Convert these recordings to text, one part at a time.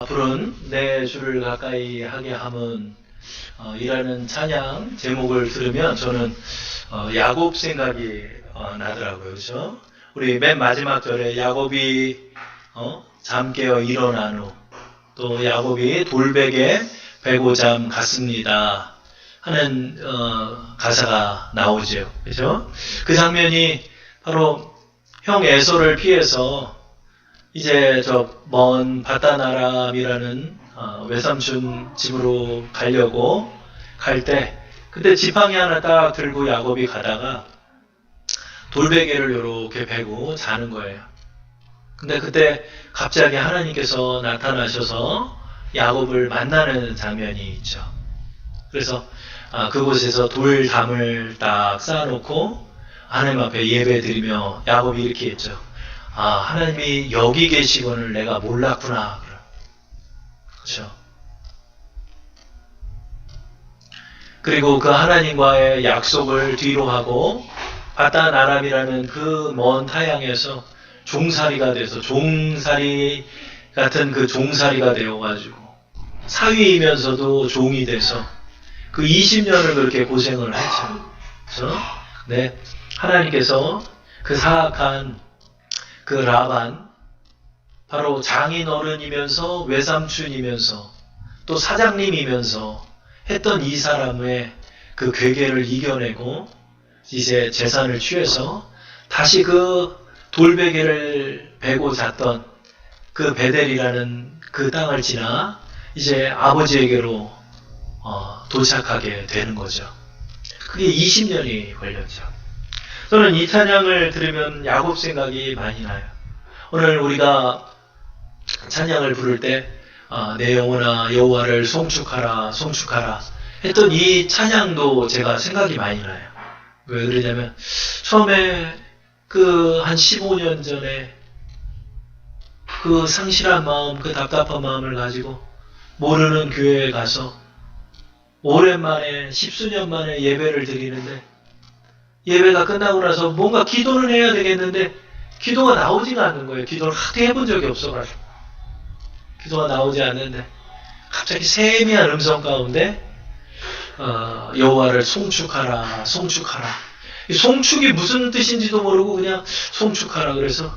앞으로는 내 주를 가까이 하게 함은 이라는 찬양 제목을 들으면 저는 야곱 생각이 나더라고요. 그렇죠? 우리 맨 마지막 절에 야곱이 잠 깨어 일어난 후 또 야곱이 돌베개 베고잠 갔습니다 하는 가사가 나오죠. 그렇죠? 그 장면이 바로 형 에서를 피해서 이제 저 먼 바다나람이라는 외삼촌 집으로 가려고 갈 때 그때 지팡이 하나 딱 들고 야곱이 가다가 돌베개를 이렇게 베고 자는 거예요. 근데 그때 갑자기 하나님께서 나타나셔서 야곱을 만나는 장면이 있죠. 그래서 그곳에서 돌담을 딱 쌓아놓고 하나님 앞에 예배드리며 야곱이 이렇게 했죠. 하나님이 여기 계시고는 내가 몰랐구나. 그렇죠. 그리고 그 하나님과의 약속을 뒤로 하고 바다나람이라는 그 먼 타향에서 종살이가 돼서 종살이 같은 그 종살이가 되어가지고 사위이면서도 종이 돼서 그 20년을 그렇게 고생을 했죠. 그렇죠? 네, 하나님께서 그 사악한 그 라반, 바로 장인어른이면서 외삼촌이면서 또 사장님이면서 했던 이 사람의 그 괴계를 이겨내고 이제 재산을 취해서 다시 그 돌베개를 베고 잤던 그 베델이라는 그 땅을 지나 이제 아버지에게로 도착하게 되는 거죠. 그게 20년이 걸렸죠. 저는 이 찬양을 들으면 야곱 생각이 많이 나요. 오늘 우리가 찬양을 부를 때 내 영혼아 여호와를 송축하라 송축하라 했던 이 찬양도 제가 생각이 많이 나요. 왜 그러냐면 처음에 그 한 15년 전에 그 상실한 마음, 그 답답한 마음을 가지고 모르는 교회에 가서 오랜만에 10수년 만에 예배를 드리는데 예배가 끝나고 나서 뭔가 기도는 해야 되겠는데 기도가 나오지가 않는 거예요. 기도를 하도 해본 적이 없어가지고 기도가 나오지 않는데 갑자기 세미한 음성 가운데 여호와를 송축하라 송축하라. 이 송축이 무슨 뜻인지도 모르고 그냥 송축하라 그래서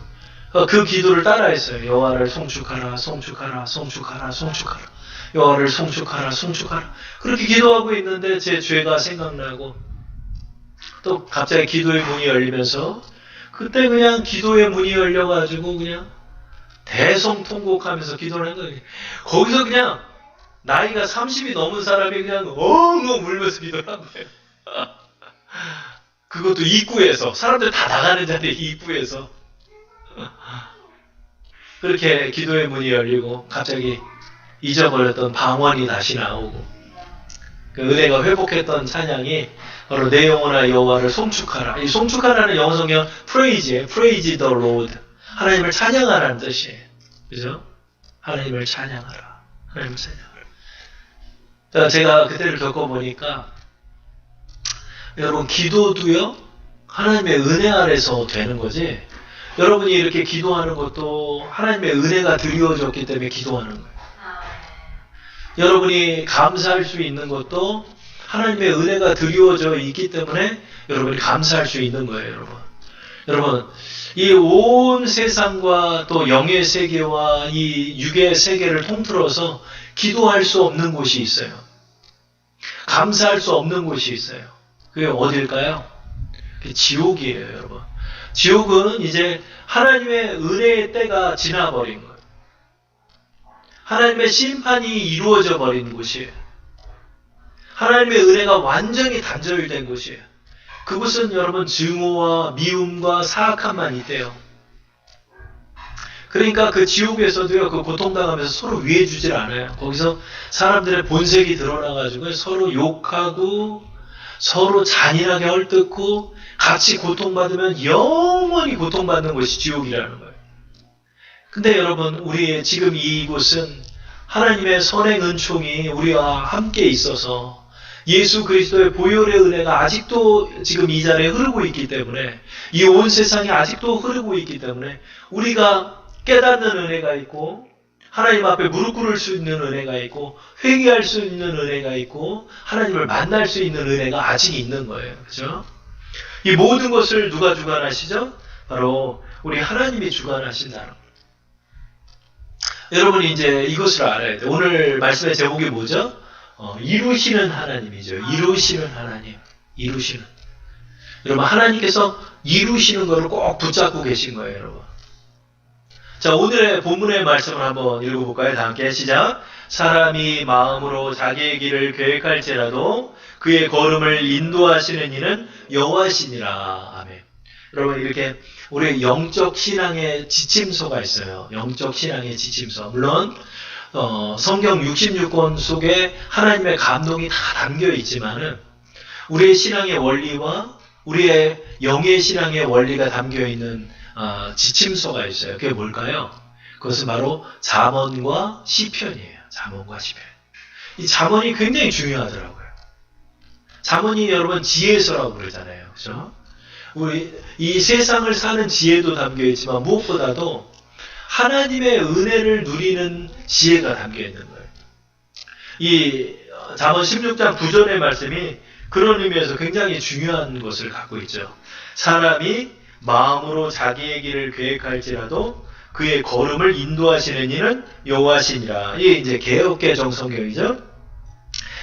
그 기도를 따라했어요. 여호와를 송축하라 송축하라 송축하라 송축하라 여호와를 송축하라 송축하라. 그렇게 기도하고 있는데 제 죄가 생각나고 또 갑자기 기도의 문이 열리면서 그때 그냥 기도의 문이 열려가지고 그냥 대성통곡하면서 기도를 한 거예요. 거기서 그냥 나이가 30이 넘은 사람이 그냥 엉엉 울면서 기도를 한 거예요. 그것도 입구에서 사람들 다 나가는 자리에 입구에서 그렇게 기도의 문이 열리고 갑자기 잊어버렸던 방언이 다시 나오고 그 은혜가 회복했던 찬양이 바로 내 영혼아 여호와를 송축하라. 이 송축하라는 영어 성경 프레이즈예요. 프레이즈 더 로드. 하나님을 찬양하라는 뜻이에요. 그죠? 하나님을 찬양하라. 하나님을 찬양하라. 제가 그때를 겪어보니까 여러분 기도도요 하나님의 은혜 아래서 되는 거지. 여러분이 이렇게 기도하는 것도 하나님의 은혜가 드리워졌기 때문에 기도하는 거예요. 여러분이 감사할 수 있는 것도 하나님의 은혜가 드리워져 있기 때문에 여러분이 감사할 수 있는 거예요. 여러분 이 온 세상과 또 영의 세계와 이 육의 세계를 통틀어서 기도할 수 없는 곳이 있어요. 감사할 수 없는 곳이 있어요. 그게 어딜까요? 그게 지옥이에요. 여러분 지옥은 이제 하나님의 은혜의 때가 지나버린 거예요. 하나님의 심판이 이루어져 버린 곳이에요. 하나님의 은혜가 완전히 단절된 곳이에요. 그곳은 여러분 증오와 미움과 사악함만 있대요. 그러니까 그 지옥에서도요, 그 고통당하면서 서로 위해주질 않아요. 거기서 사람들의 본색이 드러나가지고 서로 욕하고 서로 잔인하게 헐뜯고 같이 고통받으면 영원히 고통받는 것이 지옥이라는 거예요. 근데 여러분 우리의 지금 이곳은 하나님의 선행 은총이 우리와 함께 있어서 예수 그리스도의 보혈의 은혜가 아직도 지금 이 자리에 흐르고 있기 때문에 이 온 세상에 아직도 흐르고 있기 때문에 우리가 깨닫는 은혜가 있고 하나님 앞에 무릎 꿇을 수 있는 은혜가 있고 회개할 수 있는 은혜가 있고 하나님을 만날 수 있는 은혜가 아직 있는 거예요. 그렇죠? 이 모든 것을 누가 주관하시죠? 바로 우리 하나님이 주관하신다는 거예요. 여러분이 이제 이것을 알아야 돼요. 오늘 말씀의 제목이 뭐죠? 이루시는 하나님이죠. 이루시는 하나님. 이루시는. 여러분 하나님께서 이루시는 것을 꼭 붙잡고 계신 거예요. 여러분. 자, 오늘의 본문의 말씀을 한번 읽어볼까요? 다 함께 시작. 사람이 마음으로 자기의 길을 계획할지라도 그의 걸음을 인도하시는 이는 여호와시니라. 아멘. 여러분 이렇게 우리 영적 신앙의 지침서가 있어요. 영적 신앙의 지침서. 물론 성경 66권 속에 하나님의 감동이 다 담겨 있지만은 우리의 신앙의 원리와 우리의 영의 신앙의 원리가 담겨 있는 지침서가 있어요. 그게 뭘까요? 그것은 바로 잠언과 시편이에요. 잠언과 시편. 이 잠언이 굉장히 중요하더라고요. 잠언이 여러분 지혜서라고 그러잖아요. 그렇죠? 우리 이 세상을 사는 지혜도 담겨 있지만 무엇보다도 하나님의 은혜를 누리는 지혜가 담겨 있는 거예요. 이 잠언 16장 9절의 말씀이 그런 의미에서 굉장히 중요한 것을 갖고 있죠. 사람이 마음으로 자기의 길을 계획할지라도 그의 걸음을 인도하시는 이는 여호와시니라. 이게 이제 개역개정 성경이죠.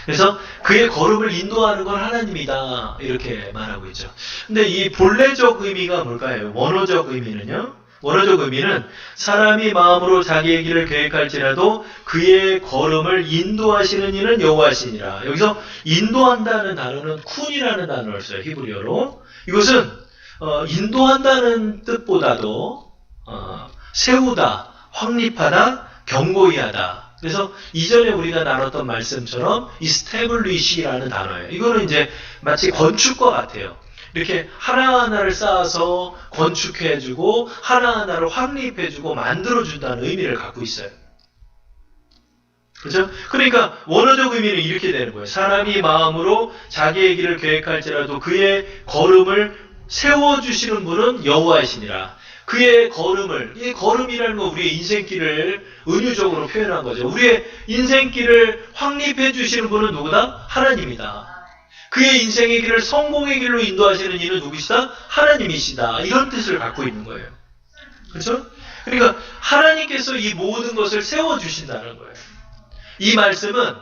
그래서 그의 걸음을 인도하는 건 하나님이다. 이렇게 말하고 있죠. 근데 이 본래적 의미가 뭘까요? 원어적 의미는요. 원어적 의미는 사람이 마음으로 자기의 길을 계획할지라도 그의 걸음을 인도하시는 이는 여호와시니라. 여기서 인도한다는 단어는 쿤이라는 단어를 써요. 히브리어로. 이것은 인도한다는 뜻보다도 세우다, 확립하다, 견고히 하다. 그래서 이전에 우리가 나눴던 말씀처럼 이스태블리시라는 단어예요. 이거는 이제 마치 건축과 같아요. 이렇게 하나하나를 쌓아서 건축해주고 하나하나를 확립해주고 만들어준다는 의미를 갖고 있어요. 그렇죠? 그러니까 원어적 의미는 이렇게 되는 거예요. 사람이 마음으로 자기의 길을 계획할지라도 그의 걸음을 세워주시는 분은 여호와이시니라. 그의 걸음을, 이 걸음이라는 건 우리의 인생길을 은유적으로 표현한 거죠. 우리의 인생길을 확립해 주시는 분은 누구다? 하나님이다. 그의 인생의 길을 성공의 길로 인도하시는 이는 누구시다? 하나님이시다. 이런 뜻을 갖고 있는 거예요. 그렇죠? 그러니까 하나님께서 이 모든 것을 세워주신다는 거예요. 이 말씀은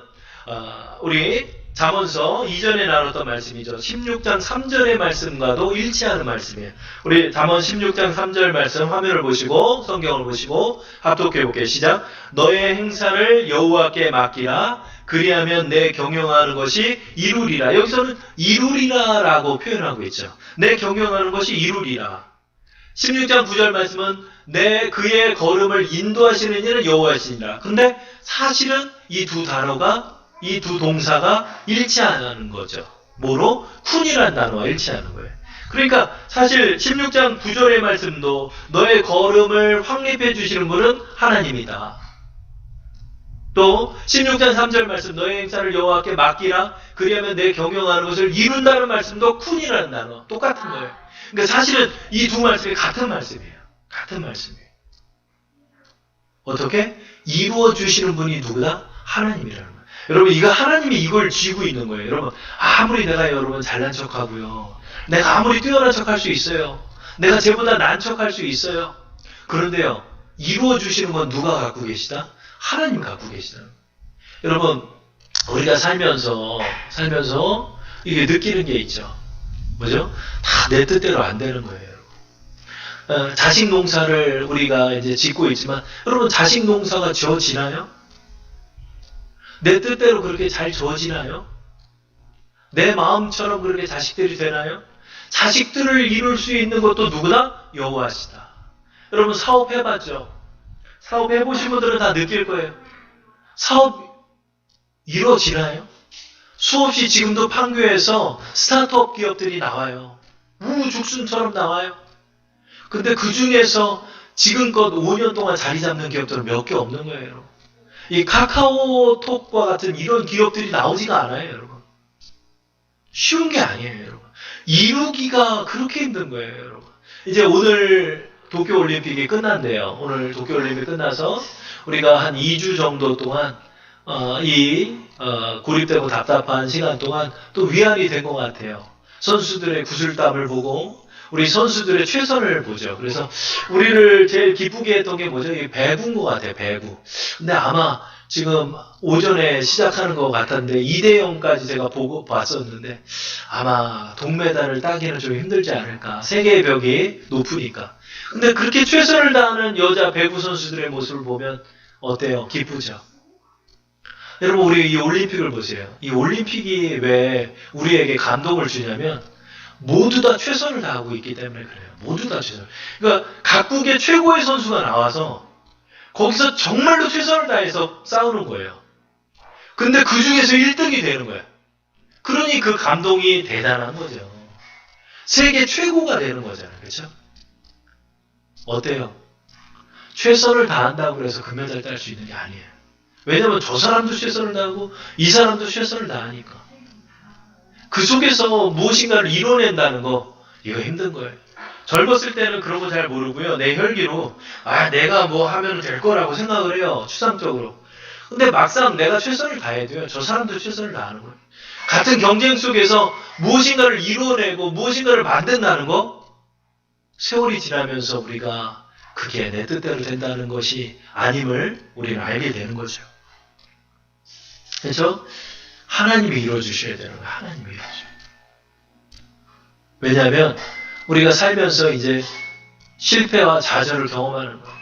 우리 잠언서 이전에 나눴던 말씀이죠. 16장 3절의 말씀과도 일치하는 말씀이에요. 우리 잠언 16장 3절 말씀 화면을 보시고 성경을 보시고 합독해 볼게요. 시작. 너의 행사를 여호와께 맡기라. 그리하면 내 경영하는 것이 이루리라. 여기서는 이루리라라고 표현하고 있죠. 내 경영하는 것이 이루리라. 16장 9절 말씀은 내 그의 걸음을 인도하시는 이는 여호와시니라. 근데 사실은 이 두 단어가 이 두 동사가 일치하는 거죠. 뭐로? 쿤이라는 단어와 일치하는 거예요. 그러니까 사실 16장 9절의 말씀도 너의 걸음을 확립해 주시는 분은 하나님이다. 또 16장 3절 말씀 너의 행사를 여호와께 맡기라. 그리하면 내 경영하는 것을 이룬다는 말씀도 쿤이라는 단어. 똑같은 거예요. 그러니까 사실은 이 두 말씀이 같은 말씀이에요. 같은 말씀이에요. 어떻게? 이루어 주시는 분이 누구다? 하나님이라는 거예요. 여러분, 이거 하나님이 이걸 쥐고 있는 거예요. 여러분, 아무리 내가 여러분 잘난 척하고요. 내가 아무리 뛰어난 척할 수 있어요. 내가 쟤보다 난 척할 수 있어요. 그런데요, 이루어 주시는 건 누가 갖고 계시다? 하나님 갖고 계시다. 여러분, 우리가 살면서 이게 느끼는 게 있죠. 뭐죠? 다 내 뜻대로 안 되는 거예요. 자식 농사를 우리가 이제 짓고 있지만, 여러분, 자식 농사가 지어지나요? 내 뜻대로 그렇게 잘 지어지나요? 내 마음처럼 그렇게 자식들이 되나요? 자식들을 이룰 수 있는 것도 누구다? 여호와시다. 여러분, 사업해봤죠? 사업해보신 분들은 다 느낄 거예요. 사업 이루어지나요? 수없이 지금도 판교에서 스타트업 기업들이 나와요. 우후죽순처럼 나와요. 근데 그 중에서 지금껏 5년 동안 자리 잡는 기업들은 몇 개 없는 거예요, 여러분. 이 카카오톡과 같은 이런 기업들이 나오지가 않아요, 여러분. 쉬운 게 아니에요, 여러분. 이루기가 그렇게 힘든 거예요, 여러분. 이제 오늘 도쿄올림픽이 끝난대요. 오늘 도쿄올림픽 끝나서 우리가 한 2주 정도 동안 고립되고 답답한 시간 동안 또 위안이 된 것 같아요. 선수들의 구슬땀을 보고 우리 선수들의 최선을 보죠. 그래서 우리를 제일 기쁘게 했던 게 뭐죠? 이 배구인 것 같아요. 배구. 근데 아마 지금 오전에 시작하는 것 같았는데 2대0까지 제가 보고 봤었는데 아마 동메달을 따기는 좀 힘들지 않을까. 세계의 벽이 높으니까. 근데 그렇게 최선을 다하는 여자 배구 선수들의 모습을 보면 어때요? 기쁘죠? 여러분 우리 이 올림픽을 보세요. 이 올림픽이 왜 우리에게 감동을 주냐면 모두 다 최선을 다하고 있기 때문에 그래요. 모두 다 최선. 그러니까 각국의 최고의 선수가 나와서 거기서 정말로 최선을 다해서 싸우는 거예요. 근데 그 중에서 1등이 되는 거예요. 그러니 그 감동이 대단한 거죠. 세계 최고가 되는 거잖아요. 그렇죠? 어때요? 최선을 다한다고 해서 금메달 딸 수 있는 게 아니에요. 왜냐면 저 사람도 최선을 다하고 이 사람도 최선을 다하니까. 그 속에서 무엇인가를 이뤄낸다는 거 이거 힘든 거예요. 젊었을 때는 그런 거 잘 모르고요. 내 혈기로 내가 뭐 하면 될 거라고 생각을 해요. 추상적으로. 근데 막상 내가 최선을 다해야 돼요. 저 사람도 최선을 다하는 거예요. 같은 경쟁 속에서 무엇인가를 이뤄내고 무엇인가를 만든다는 거 세월이 지나면서 우리가 그게 내 뜻대로 된다는 것이 아님을 우리는 알게 되는 거죠. 그래서 하나님이 이루어주셔야 되는 거예요. 하나님이 이루어주셔야 돼요. 왜냐하면 우리가 살면서 이제 실패와 좌절을 경험하는 거예요.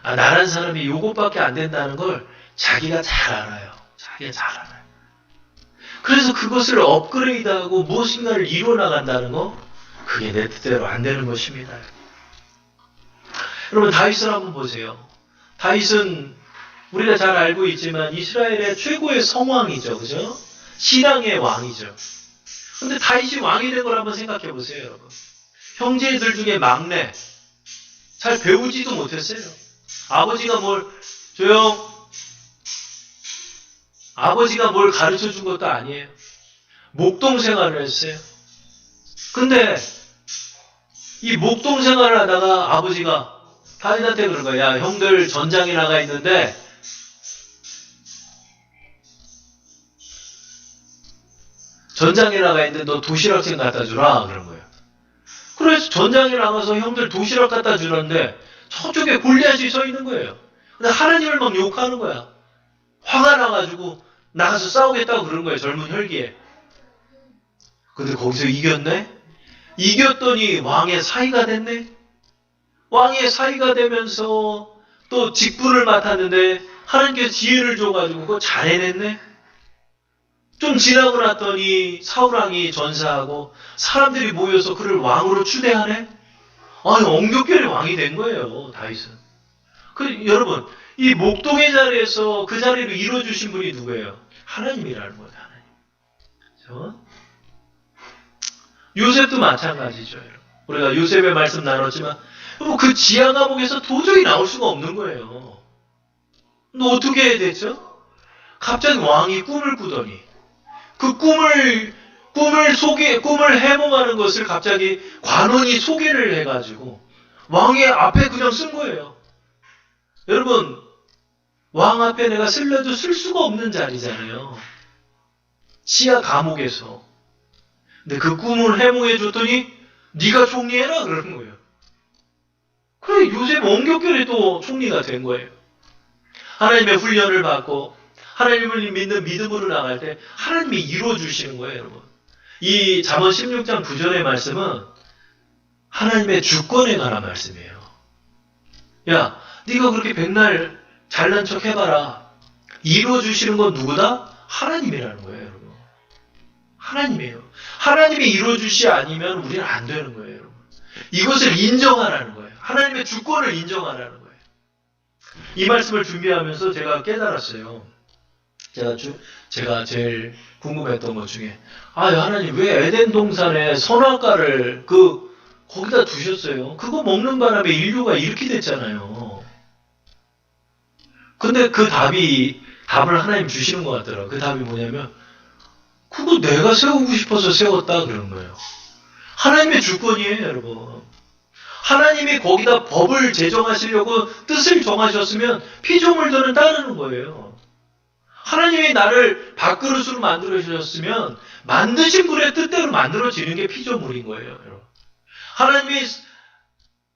나란 사람이 이것밖에 안 된다는 걸 자기가 잘 알아요. 자기가 잘 알아요. 그래서 그것을 업그레이드하고 무엇인가를 이루어나간다는 거 그게 내 뜻대로 안 되는 것입니다. 여러분 다윗을 한번 보세요. 다윗은 우리가 잘 알고 있지만 이스라엘의 최고의 성왕이죠. 그죠? 신앙의 왕이죠. 근데 다윗이 왕이 된 걸 한번 생각해 보세요, 여러분. 형제들 중에 막내. 잘 배우지도 못했어요. 아버지가 뭘 가르쳐 준 것도 아니에요. 목동 생활을 했어요. 근데 이 목동 생활을 하다가 아버지가 다윗한테 그런 거야. 야, 형들 전장에 나가 있는데 너 도시락 좀 갖다 주라. 그런 거예요. 그래서 전장에 나가서 형들 도시락 갖다 주는데 저쪽에 골리앗이 서 있는 거예요. 근데 하나님을 막 욕하는 거야. 화가 나가지고 나가서 싸우겠다고 그런 거예요. 젊은 혈기에. 근데 거기서 이겼네? 이겼더니 왕의 사위가 됐네? 왕의 사위가 되면서 또 직분을 맡았는데 하나님께서 지혜를 줘가지고 그거 잘 해냈네? 좀 지나고 났더니 사울왕이 전사하고 사람들이 모여서 그를 왕으로 추대하네? 아니, 엉겹결에 왕이 된 거예요, 다윗은. 여러분, 이 목동의 자리에서 그 자리를 이루어주신 분이 누구예요? 하나님이라는 거예요, 하나님. 그렇죠? 요셉도 마찬가지죠, 여러분. 우리가 요셉의 말씀 나눴지만, 그 지하 감옥에서 도저히 나올 수가 없는 거예요. 근데 어떻게 해야 되죠? 갑자기 왕이 꿈을 꾸더니, 그 꿈을 해몽하는 것을 갑자기 관원이 소개를 해가지고 왕의 앞에 그냥 쓴 거예요. 여러분, 왕 앞에 내가 쓸래도 쓸 수가 없는 자리잖아요. 지하 감옥에서. 근데 그 꿈을 해몽해 줬더니 네가 총리해라 그러는 거예요. 그래, 요셉 엉겹결에 또 총리가 된 거예요. 하나님의 훈련을 받고 하나님을 믿는 믿음으로 나갈 때 하나님이 이루어주시는 거예요, 여러분. 이 잠언 16장 9절의 말씀은 하나님의 주권에 관한 말씀이에요. 야, 네가 그렇게 백날 잘난 척 해봐라. 이루어주시는 건 누구다? 하나님이라는 거예요, 여러분. 하나님이에요. 하나님이 이루어주시 아니면 우리는 안 되는 거예요, 여러분. 이것을 인정하라는 거예요. 하나님의 주권을 인정하라는 거예요. 이 말씀을 준비하면서 제가 깨달았어요. 제가 제일 궁금했던 것 중에, 하나님 왜 에덴 동산에 선악과를 거기다 두셨어요? 그거 먹는 바람에 인류가 이렇게 됐잖아요. 근데 그 답을 하나님 주시는 것 같더라고요. 그 답이 뭐냐면, 그거 내가 세우고 싶어서 세웠다 그러는 거예요. 하나님의 주권이에요, 여러분. 하나님이 거기다 법을 제정하시려고 뜻을 정하셨으면 피조물들은 따르는 거예요. 하나님이 나를 밥그릇으로 만들어 주셨으면 만드신 분의 뜻대로 만들어지는 게 피조물인 거예요. 여러분. 하나님이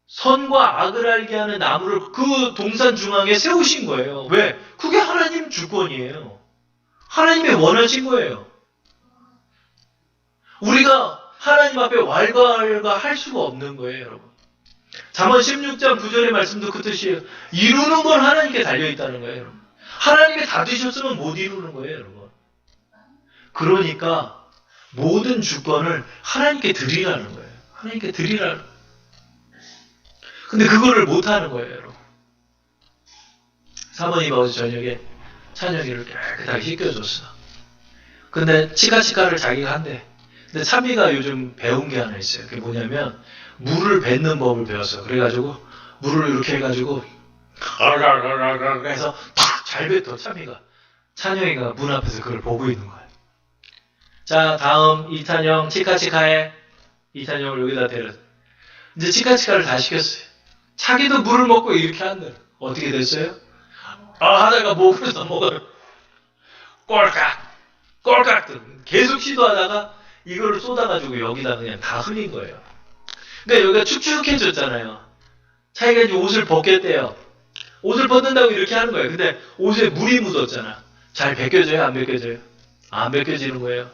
선과 악을 알게 하는 나무를 그 동산 중앙에 세우신 거예요. 왜? 그게 하나님 주권이에요. 하나님이 원하신 거예요. 우리가 하나님 앞에 왈가왈가할 수가 없는 거예요, 여러분. 잠언 16장 9절의 말씀도 그 뜻이에요. 이루는 건 하나님께 달려있다는 거예요, 여러분. 하나님이 다 되셨으면 못 이루는 거예요, 여러분. 그러니까 모든 주권을 하나님께 드리라는 거예요. 하나님께 드리라는 거예요. 근데 그거를 못하는 거예요, 여러분. 사모님 어제 저녁에 찬영이를 깨끗하게 씻겨줬어. 근데 치카치카를 자기가 한대. 근데 참이가 요즘 배운 게 하나 있어요. 그게 뭐냐면 물을 뱉는 법을 배웠어. 그래가지고 물을 이렇게 해가지고 해서 탁 잘 뱉어 참이가. 찬영이가 문 앞에서 그걸 보고 있는 거야. 자, 다음 이찬영 치카치카해. 이찬영을 여기다 데려. 이제 치카치카를 다 시켰어요. 자기도 물을 먹고 이렇게 한대. 어떻게 됐어요? 하다가 목으로 넘어가요. 꼴깍 계속 시도하다가 이거를 쏟아가지고 여기다 그냥 다 흘린 거예요. 그러니까 여기가 축축해졌잖아요. 자기가 이제 옷을 벗겠대요. 옷을 벗는다고 이렇게 하는 거예요. 근데 옷에 물이 묻었잖아. 잘 벗겨져요? 안 벗겨져요? 안 벗겨지는 거예요.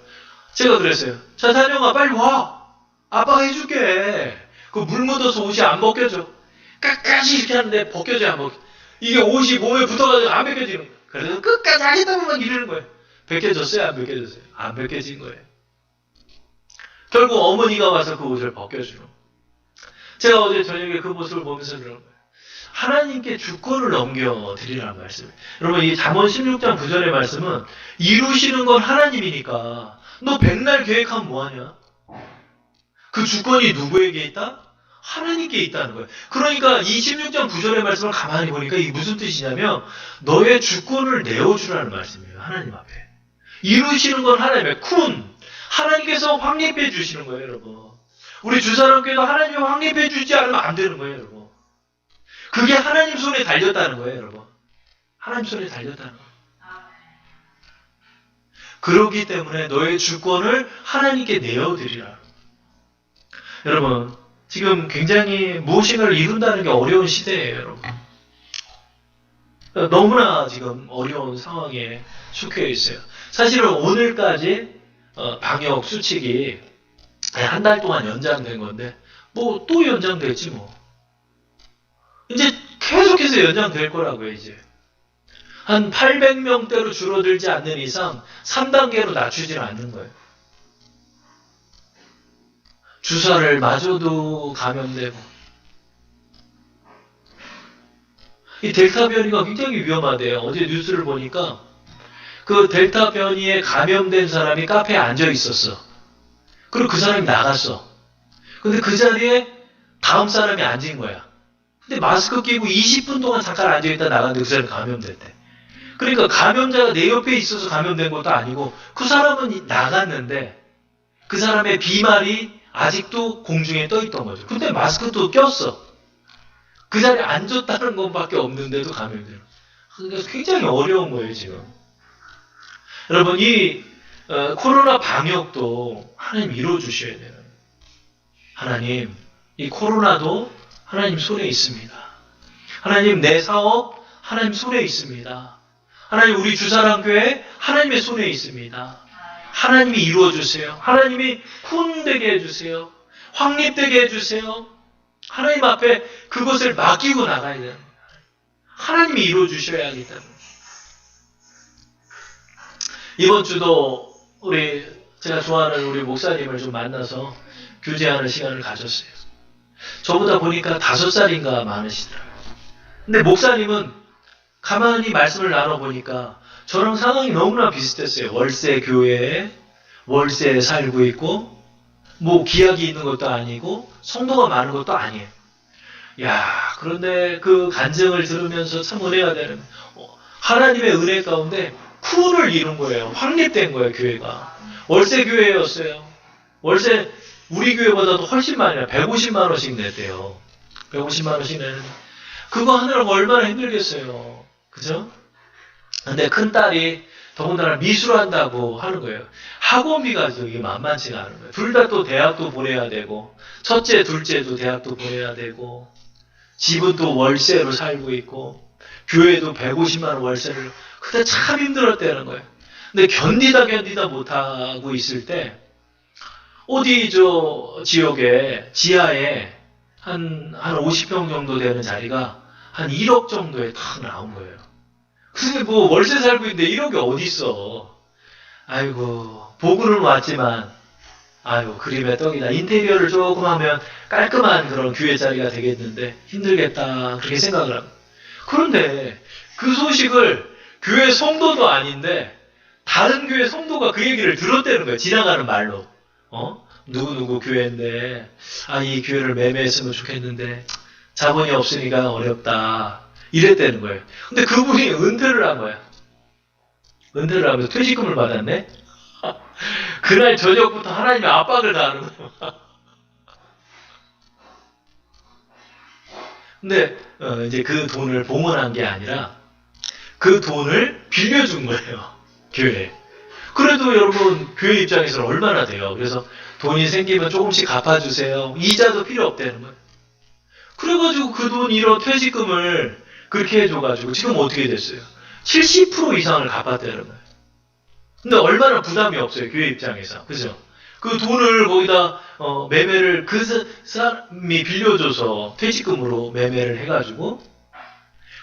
제가 그랬어요. 자, 찬영아 빨리 와. 아빠가 해줄게. 그 물 묻어서 옷이 안 벗겨져. 끝까지 이렇게 하는데 벗겨져요? 안 벗겨져? 이게 옷이 몸에 붙어가지고 안 벗겨지는 거예요. 그래서 끝까지 하겠다 보면 이러는 거예요. 벗겨졌어요? 안 벗겨졌어요? 안 벗겨진 거예요. 결국 어머니가 와서 그 옷을 벗겨주는 거예요. 제가 어제 저녁에 그 모습을 보면서 그런 거예요. 하나님께 주권을 넘겨드리라는 말씀이에요. 여러분 이 잠언 16장 9절의 말씀은 이루시는 건 하나님이니까 너 백날 계획하면 뭐하냐? 그 주권이 누구에게 있다? 하나님께 있다는 거예요. 그러니까 이 16장 9절의 말씀을 가만히 보니까 이게 무슨 뜻이냐면 너의 주권을 내어주라는 말씀이에요. 하나님 앞에. 이루시는 건 하나님의 쿤. 하나님께서 확립해 주시는 거예요, 여러분. 우리 주사람께도 하나님이 확립해 주지 않으면 안 되는 거예요, 여러분. 그게 하나님 손에 달렸다는 거예요, 여러분. 하나님 손에 달렸다는 거예요. 그렇기 때문에 너의 주권을 하나님께 내어드리라. 여러분, 지금 굉장히 무엇인가를 이룬다는 게 어려운 시대예요, 여러분. 너무나 지금 어려운 상황에 속해 있어요. 사실은 오늘까지 방역 수칙이 한 달 동안 연장된 건데 뭐 또 연장됐지 뭐. 이제 계속해서 연장될 거라고요. 이제 한 800명대로 줄어들지 않는 이상 3단계로 낮추지는 않는 거예요. 주사를 맞아도 감염되고 이 델타 변이가 굉장히 위험하대요. 어제 뉴스를 보니까 그 델타 변이에 감염된 사람이 카페에 앉아 있었어. 그리고 그 사람이 나갔어. 근데 그 자리에 다음 사람이 앉은 거야. 근데 마스크 끼고 20분 동안 잠깐 앉아있다 나갔는데 그 사람이 감염됐대. 그러니까 감염자가 내 옆에 있어서 감염된 것도 아니고 그 사람은 나갔는데 그 사람의 비말이 아직도 공중에 떠 있던 거죠. 근데 마스크도 꼈어. 그 자리에 앉았다는 것밖에 없는데도 감염돼요. 그러니까 굉장히 어려운 거예요, 지금. 여러분, 이 코로나 방역도 하나님 이루어주셔야 돼요. 하나님, 이 코로나도 하나님 손에 있습니다. 하나님, 내 사업 하나님 손에 있습니다. 하나님, 우리 주사랑교회 하나님의 손에 있습니다. 하나님이 이루어주세요. 하나님이 훈되게 해주세요. 확립되게 해주세요. 하나님 앞에 그것을 맡기고 나가야 돼요. 하나님이 이루어주셔야 하겠다. 이번 주도 제가 좋아하는 우리 목사님을 좀 만나서 교제하는 시간을 가졌어요. 저보다 보니까 5살인가 많으시더라고요. 근데 목사님은 가만히 말씀을 나눠보니까 저랑 상황이 너무나 비슷했어요. 월세 교회에 월세에 살고 있고 뭐 기약이 있는 것도 아니고 성도가 많은 것도 아니에요. 야, 그런데 그 간증을 들으면서 참 은혜가 되는 하나님의 은혜 가운데 쿤을 이룬 거예요. 확립된 거예요, 교회가. 월세 교회였어요. 월세 우리 교회보다도 훨씬 많이 150만 원씩 냈대요. 150만 원씩 내는데 그거 하느라고 얼마나 힘들겠어요. 그죠? 근데 큰딸이 더군다나 미술한다고 하는 거예요. 학원비가 이게 만만치가 않은 거예요. 둘 다 또 대학도 보내야 되고 첫째, 둘째도 대학도 보내야 되고 집은 또 월세로 살고 있고 교회도 150만 원 월세를 그때 참 힘들었다는 거예요. 근데 견디다 못하고 있을 때 어디 저 지역에 지하에 한 50평 정도 되는 자리가 한 1억 정도에 탁 나온 거예요. 근데 뭐 월세 살고 있는데 1억이 어디 있어. 아이고 보고는 왔지만 아이고 그림의 떡이다. 인테리어를 조금 하면 깔끔한 그런 교회 자리가 되겠는데 힘들겠다 그렇게 생각을 합니다. 그런데 그 소식을 교회 성도도 아닌데 다른 교회 성도가 그 얘기를 들었다는 거예요. 지나가는 말로. 누구누구 교회인데 이 교회를 매매했으면 좋겠는데 자본이 없으니까 어렵다. 이랬다는 거예요. 근데 그분이 은퇴를 한 거야. 은퇴를 하면서 퇴직금을 받았네? 그날 저녁부터 하나님의 압박을 가하는 거예요. 근데 이제 그 돈을 봉헌한 게 아니라 그 돈을 빌려준 거예요. 교회에. 그래도 여러분 교회 입장에서는 얼마나 돼요. 그래서 돈이 생기면 조금씩 갚아주세요. 이자도 필요 없다는 거예요. 그래가지고 그 돈 이런 퇴직금을 그렇게 해줘가지고 지금 어떻게 됐어요? 70% 이상을 갚았다는 거예요. 근데 얼마나 부담이 없어요. 교회 입장에서. 그죠? 그 돈을 거기다 매매를 그 사람이 빌려줘서 퇴직금으로 매매를 해가지고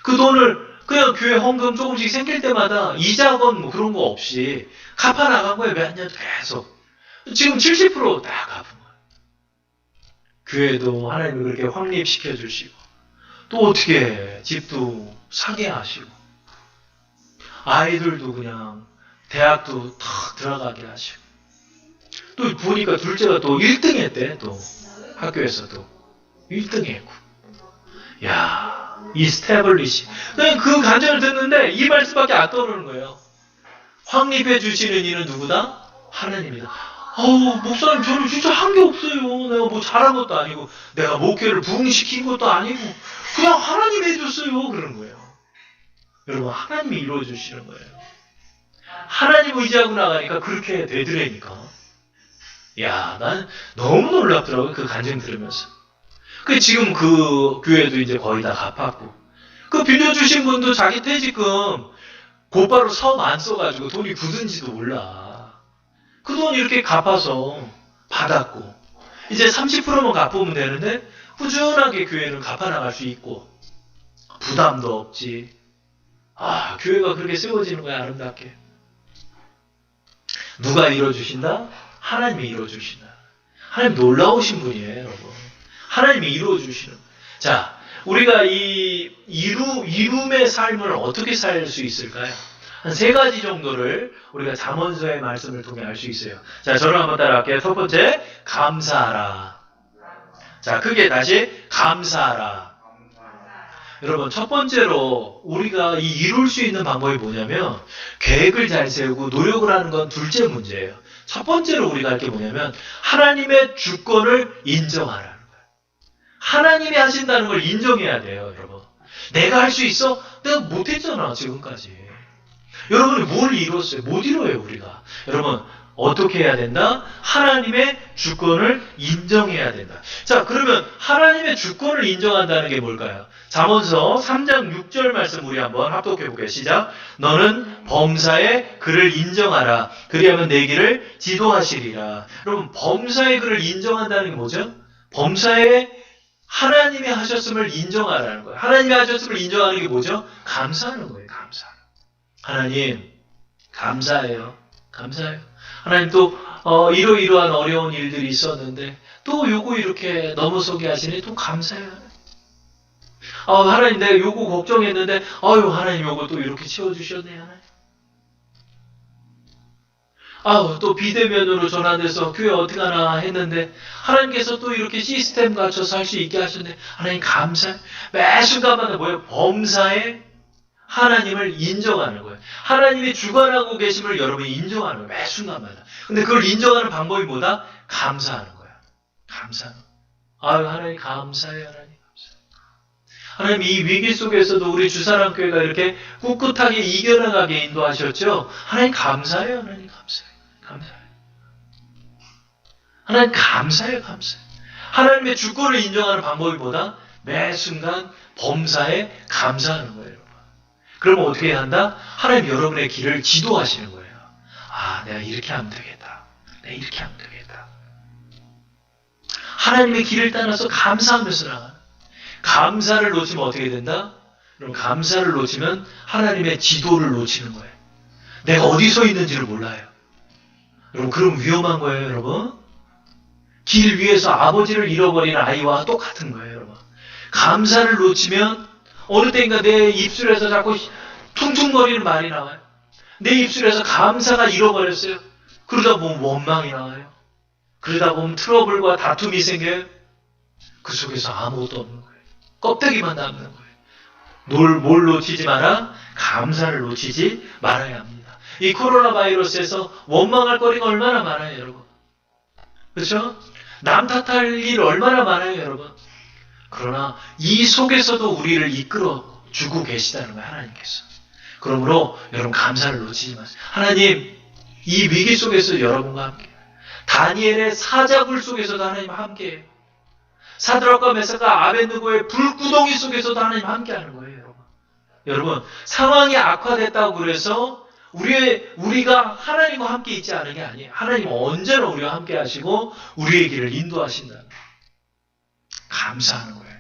그 돈을 그냥 교회 헌금 조금씩 생길 때마다 이자건 뭐 그런 거 없이 갚아 나간 거예요. 몇 년 계속. 지금 70%다 갚은 거예요. 교회도 하나님이 그렇게 확립시켜 주시고 또 어떻게 해? 집도 사게 하시고 아이들도 그냥 대학도 탁 들어가게 하시고 또 보니까 둘째가 또 1등 했대. 또 학교에서도 1등 했고 야 이스태블리시 그 간증을 듣는데 이 말씀밖에 안 떠오르는 거예요. 확립해 주시는 이는 누구다? 하나님이다. 목사님 저는 진짜 한 게 없어요. 내가 뭐 잘한 것도 아니고 내가 목회를 부흥시킨 것도 아니고 그냥 하나님이 해줬어요. 그러는 거예요. 여러분 하나님이 이루어주시는 거예요. 하나님 의지하고 나가니까 그렇게 되더라니까. 야, 난 너무 놀랍더라고요. 그 간증 들으면서. 지금 그 교회도 이제 거의 다 갚았고 그 빌려주신 분도 자기 퇴직금 곧바로 사업 안 써가지고 돈이 굳은지도 몰라. 그 돈 이렇게 갚아서 받았고 이제 30%만 갚으면 되는데 꾸준하게 교회는 갚아나갈 수 있고 부담도 없지. 교회가 그렇게 세워지는 거야. 아름답게. 누가 이루어주신다? 하나님이 이루어주신다. 하나님 놀라우신 분이에요. 여러분. 하나님이 이루어주시는. 자, 우리가 이 이룸의 삶을 어떻게 살 수 있을까요? 한 3가지 정도를 우리가 잠언서의 말씀을 통해 알 수 있어요. 자, 저를 한번 따라할게요. 첫 번째, 감사하라. 자, 크게 다시 감사하라. 여러분, 첫 번째로 우리가 이룰 수 있는 방법이 뭐냐면 계획을 잘 세우고 노력을 하는 건 둘째 문제예요. 첫 번째로 우리가 할 게 뭐냐면 하나님의 주권을 인정하라는 거예요. 하나님이 하신다는 걸 인정해야 돼요. 여러분. 내가 할 수 있어? 내가 못했잖아 지금까지. 여러분이 뭘 이뤘어요? 못 이뤄요 우리가. 여러분 어떻게 해야 된다? 하나님의 주권을 인정해야 된다. 자, 그러면 하나님의 주권을 인정한다는 게 뭘까요? 잠언서 3장 6절 말씀 우리 한번 합독해 볼게요. 시작. 너는 범사의 그를 인정하라. 그리하면 내 길을 지도하시리라. 여러분 범사의 그를 인정한다는 게 뭐죠? 범사의 하나님이 하셨음을 인정하라는 거예요. 하나님이 하셨음을 인정하는 게 뭐죠? 감사하는 거예요. 감사. 하나님 감사해요. 감사해요. 하나님 또 이러이러한 어려운 일들이 있었는데 또 요거 이렇게 넘어서게 하시니 또 감사해요. 하나님 내가 요거 걱정했는데 하나님 요거 또 이렇게 채워주셨네. 하나님. 또 비대면으로 전환돼서 교회 어떻게 하나 했는데 하나님께서 또 이렇게 시스템 갖춰서 할 수 있게 하셨네. 하나님 감사해. 매 순간마다 뭐예요? 범사에 하나님을 인정하는 거예요. 하나님이 주관하고 계심을 여러분이 인정하는 거예요. 매 순간마다. 근데 그걸 인정하는 방법이 뭐다? 감사하는 거야. 감사하는 거야. 하나님 감사해요. 하나님 감사해요. 하나님 이 위기 속에서도 우리 주사랑교회가 이렇게 꿋꿋하게 이겨나가게 인도하셨죠. 하나님 감사해요. 하나님 감사해요. 감사해요. 하나님 감사해요. 감사해요. 하나님의 주권을 인정하는 방법이 뭐다? 매 순간 범사에 감사하는 거예요. 여러분. 그러면 어떻게 해야 한다? 하나님 여러분의 길을 지도하시는 거예요. 아, 내가 이렇게 하면 되겠다. 내가 이렇게 하면 되겠다. 하나님의 길을 따라서 감사하면서 나가는. 감사를 놓치면 어떻게 된다? 그럼 감사를 놓치면 하나님의 지도를 놓치는 거예요. 내가 어디서 있는지를 몰라요. 여러분, 그럼 위험한 거예요, 여러분. 길 위에서 아버지를 잃어버린 아이와 똑같은 거예요, 여러분. 감사를 놓치면 어느 때인가 내 입술에서 자꾸 퉁퉁거리는 말이 나와요. 내 입술에서 감사가 잃어버렸어요. 그러다 보면 원망이 나와요. 그러다 보면 트러블과 다툼이 생겨요. 그 속에서 아무것도 없는 거예요. 껍데기만 남는 거예요. 뭘 놓치지 마라? 감사를 놓치지 말아야 합니다. 이 코로나 바이러스에서 원망할 거리가 얼마나 많아요, 여러분. 그렇죠? 남 탓할 일 얼마나 많아요, 여러분. 그러나 이 속에서도 우리를 이끌어 주고 계시다는 거예요, 하나님께서. 그러므로 여러분 감사를 놓치지 마세요. 하나님, 이 위기 속에서 여러분과 함께. 다니엘의 사자굴 속에서도 하나님 함께해요. 사드락과 메삭과 아벳느고의 불구덩이 속에서도 하나님 함께하는 거예요, 여러분. 여러분, 상황이 악화됐다고 그래서 우리가 하나님과 함께 있지 않은 게 아니에요. 하나님은 언제나 우리와 함께 하시고 우리의 길을 인도하신다는 거예요. 감사하는 거예요.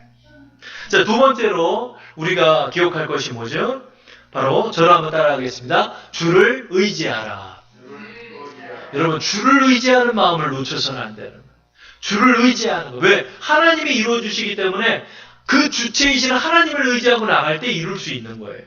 자, 두 번째로 우리가 기억할 것이 뭐죠? 바로 저를 한번 따라하겠습니다. 주를 의지하라. 여러분, 주를 의지하는 마음을 놓쳐서는 안 되는 거예요. 주를 의지하는 거예요. 왜? 하나님이 이루어주시기 때문에 그 주체이신 하나님을 의지하고 나갈 때 이룰 수 있는 거예요.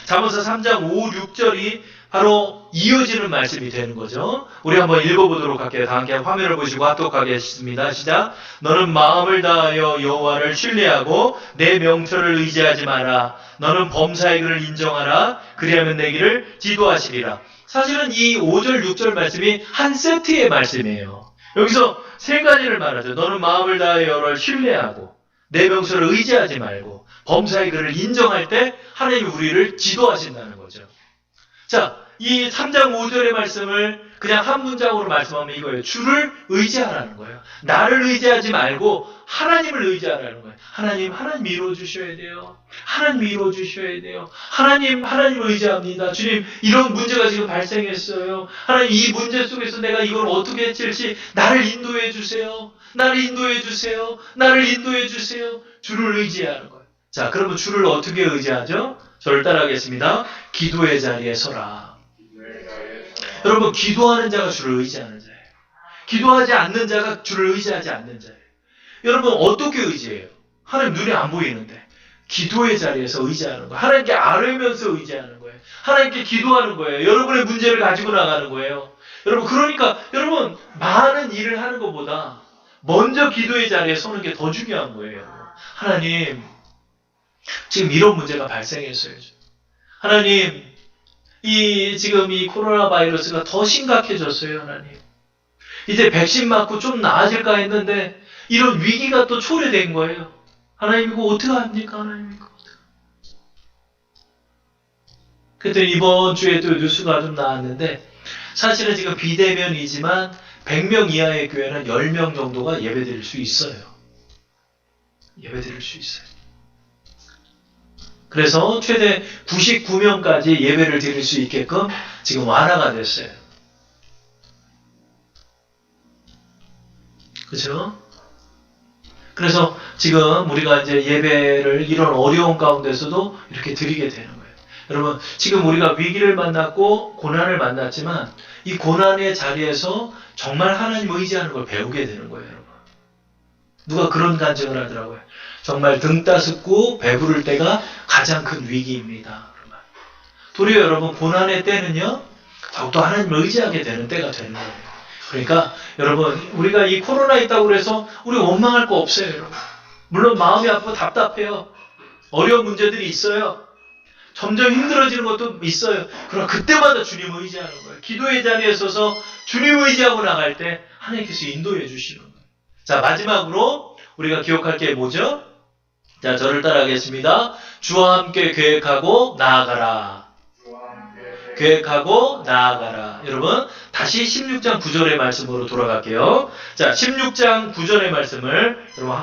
잠언서 3장 5, 6절이 바로 이어지는 말씀이 되는 거죠. 우리 한번 읽어보도록 할게요. 다 함께 화면을 보시고 합독하겠습니다. 시작. 너는 마음을 다하여 여호와를 신뢰하고 내 명철을 의지하지 마라. 너는 범사의 글을 인정하라. 그리하면 내 길을 지도하시리라. 사실은 이 5절, 6절 말씀이 한 세트의 말씀이에요. 여기서 세 가지를 말하죠. 너는 마음을 다하여 여호와를 신뢰하고 내 명철을 의지하지 말고 범사의 글을 인정할 때 하나님이 우리를 지도하신다는 거죠. 자, 이 3장 5절의 말씀을 그냥 한 문장으로 말씀하면 이거예요. 주를 의지하라는 거예요. 나를 의지하지 말고 하나님을 의지하라는 거예요. 하나님 이루어주셔야 돼요. 하나님 이루어주셔야 돼요. 하나님을 의지합니다. 주님, 이런 문제가 지금 발생했어요. 하나님, 이 문제 속에서 내가 이걸 어떻게 해칠지 나를 인도해 주세요. 나를 인도해 주세요. 나를 인도해 주세요. 주를 의지하는 거예요. 자, 그러면 주를 어떻게 의지하죠? 저를 따라하겠습니다. 기도의 자리에 서라. 여러분, 기도하는 자가 주를 의지하는 자예요. 기도하지 않는 자가 주를 의지하지 않는 자예요. 여러분, 어떻게 의지해요? 하나님 눈에 안 보이는데 기도의 자리에서 의지하는 거예요. 하나님께 아뢰면서 의지하는 거예요. 하나님께 기도하는 거예요. 여러분의 문제를 가지고 나가는 거예요. 여러분, 그러니까 여러분, 많은 일을 하는 것보다 먼저 기도의 자리에 서는 게 더 중요한 거예요. 하나님, 지금 이런 문제가 발생했어요. 하나님, 지금 이 코로나 바이러스가 더 심각해졌어요, 하나님. 이제 백신 맞고 좀 나아질까 했는데 이런 위기가 또 초래된 거예요. 하나님, 이거 어떻게 합니까? 하나님, 이거 어떡해. 그때 이번 주에 또 뉴스가 좀 나왔는데 사실은 지금 비대면이지만 100명 이하의 교회는 10명 정도가 예배드릴 수 있어요. 예배드릴 수 있어요. 그래서 최대 99명까지 예배를 드릴 수 있게끔 지금 완화가 됐어요. 그렇죠? 그래서 지금 우리가 이제 예배를 이런 어려운 가운데서도 이렇게 드리게 되는 거예요. 여러분, 지금 우리가 위기를 만났고 고난을 만났지만 이 고난의 자리에서 정말 하나님 의지하는 걸 배우게 되는 거예요, 여러분. 누가 그런 간증을 하더라고요. 정말 등 따숩고 배부를 때가 가장 큰 위기입니다. 도리어 여러분, 고난의 때는요, 더욱더 하나님을 의지하게 되는 때가 되는 거예요. 그러니까 여러분, 우리가 이 코로나 있다고 해서 우리 원망할 거 없어요, 여러분. 물론 마음이 아프고 답답해요. 어려운 문제들이 있어요. 점점 힘들어지는 것도 있어요. 그러나 그때마다 주님을 의지하는 거예요. 기도의 자리에 서서 주님을 의지하고 나갈 때 하나님께서 인도해 주시는 거예요. 자, 마지막으로 우리가 기억할 게 뭐죠? 자, 저를 따라하겠습니다. 주와 함께 계획하고 나아가라. 계획하고 나아가라. 여러분, 다시 16장 9절의 말씀으로 돌아갈게요. 자, 16장 9절의 말씀을 여러분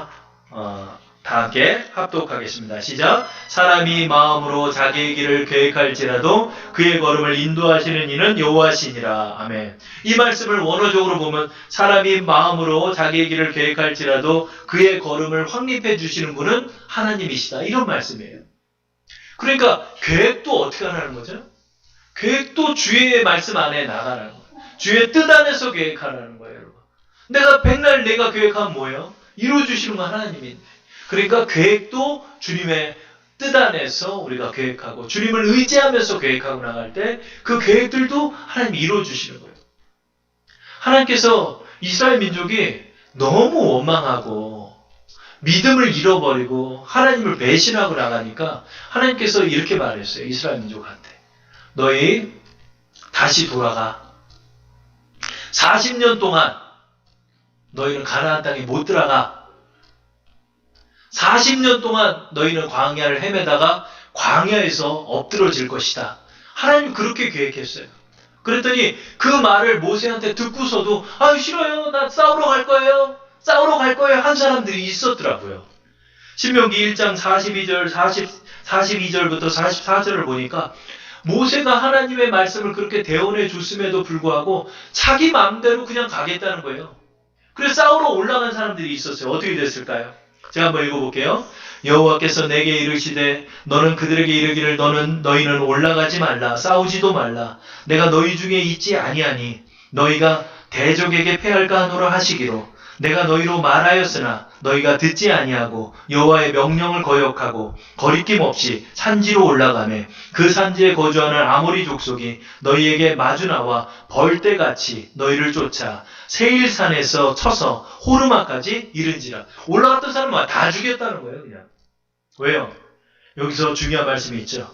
다 함께 합독하겠습니다. 시작. 사람이 마음으로 자기의 길을 계획할지라도 그의 걸음을 인도하시는 이는 여호와시니라. 아멘. 이 말씀을 원어적으로 보면 사람이 마음으로 자기의 길을 계획할지라도 그의 걸음을 확립해 주시는 분은 하나님이시다. 이런 말씀이에요. 그러니까 계획도 어떻게 하라는 거죠? 계획도 주의 말씀 안에 나가라는 거예요. 주의 뜻 안에서 계획하라는 거예요. 여러분. 내가 백날 내가 계획하면 뭐예요? 이루어주시는 건 하나님인데. 그러니까 계획도 주님의 뜻 안에서 우리가 계획하고 주님을 의지하면서 계획하고 나갈 때 그 계획들도 하나님이 이루어주시는 거예요. 하나님께서 이스라엘 민족이 너무 원망하고 믿음을 잃어버리고 하나님을 배신하고 나가니까 하나님께서 이렇게 말했어요. 이스라엘 민족한테. 너희 다시 돌아가. 40년 동안 너희는 가나안 땅에 못 들어가. 40년 동안 너희는 광야를 헤매다가 광야에서 엎드러질 것이다. 하나님 그렇게 계획했어요. 그랬더니 그 말을 모세한테 듣고서도 싫어요. 나 싸우러 갈 거예요. 싸우러 갈 거예요. 한 사람들이 있었더라고요. 신명기 1장 42절부터 44절을 보니까 모세가 하나님의 말씀을 그렇게 대언해 줬음에도 불구하고 자기 마음대로 그냥 가겠다는 거예요. 그래서 싸우러 올라간 사람들이 있었어요. 어떻게 됐을까요? 제가 한번 읽어볼게요. 여호와께서 내게 이르시되 너는 그들에게 이르기를 너희는 올라가지 말라. 싸우지도 말라. 내가 너희 중에 있지 아니하니 너희가 대적에게 패할까 하노라 하시기로 내가 너희로 말하였으나 너희가 듣지 아니하고 여호와의 명령을 거역하고 거리낌 없이 산지로 올라가매 그 산지에 거주하는 아모리 족속이 너희에게 마주 나와 벌떼같이 너희를 쫓아 세일산에서 쳐서 호르마까지 이른지라. 올라갔던 사람은 다 죽였다는 거예요. 그냥. 왜요? 여기서 중요한 말씀이 있죠.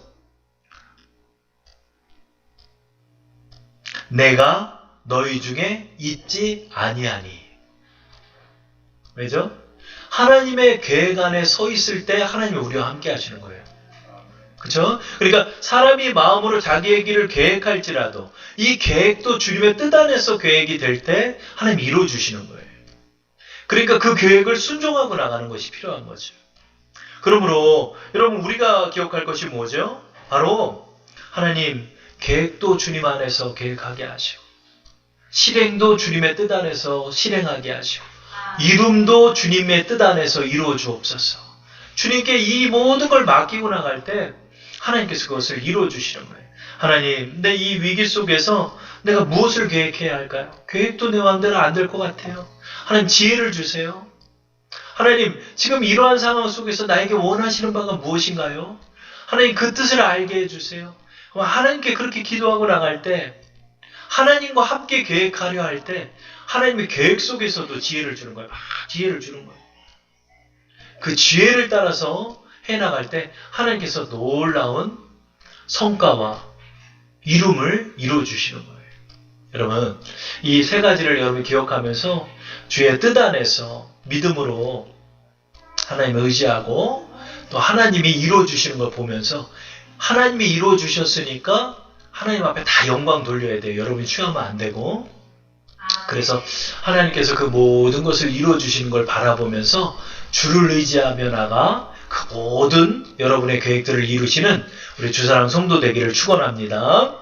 내가 너희 중에 있지 아니하니. 왜죠? 하나님의 계획 안에 서 있을 때 하나님이 우리와 함께 하시는 거예요. 그렇죠? 그러니까 사람이 마음으로 자기의 길을 계획할지라도 이 계획도 주님의 뜻 안에서 계획이 될 때 하나님이 이루어 주시는 거예요. 그러니까 그 계획을 순종하고 나가는 것이 필요한 거죠. 그러므로 여러분 우리가 기억할 것이 뭐죠? 바로 하나님 계획도 주님 안에서 계획하게 하시고 실행도 주님의 뜻 안에서 실행하게 하시고 이룸도 주님의 뜻 안에서 이루어 주옵소서. 주님께 이 모든 걸 맡기고 나갈 때 하나님께서 그것을 이루어 주시는 거예요. 하나님, 내 이 위기 속에서 내가 무엇을 계획해야 할까요? 계획도 내 마음대로 안 될 것 같아요. 하나님 지혜를 주세요. 하나님, 지금 이러한 상황 속에서 나에게 원하시는 바가 무엇인가요? 하나님 그 뜻을 알게 해주세요. 하나님께 그렇게 기도하고 나갈 때 하나님과 함께 계획하려 할 때 하나님의 계획 속에서도 지혜를 주는 거예요. 지혜를 주는 거예요. 그 지혜를 따라서 해나갈 때 하나님께서 놀라운 성과와 이룸을 이루어주시는 거예요. 여러분, 이 세 가지를 여러분이 기억하면서 주의 뜻 안에서 믿음으로 하나님을 의지하고 또 하나님이 이루어주시는 걸 보면서 하나님이 이루어주셨으니까 하나님 앞에 다 영광 돌려야 돼요. 여러분이 취하면 안 되고. 그래서 하나님께서 그 모든 것을 이루어주시는 걸 바라보면서 주를 의지하며 나가 그 모든 여러분의 계획들을 이루시는 우리 주사랑 성도 되기를 축원합니다.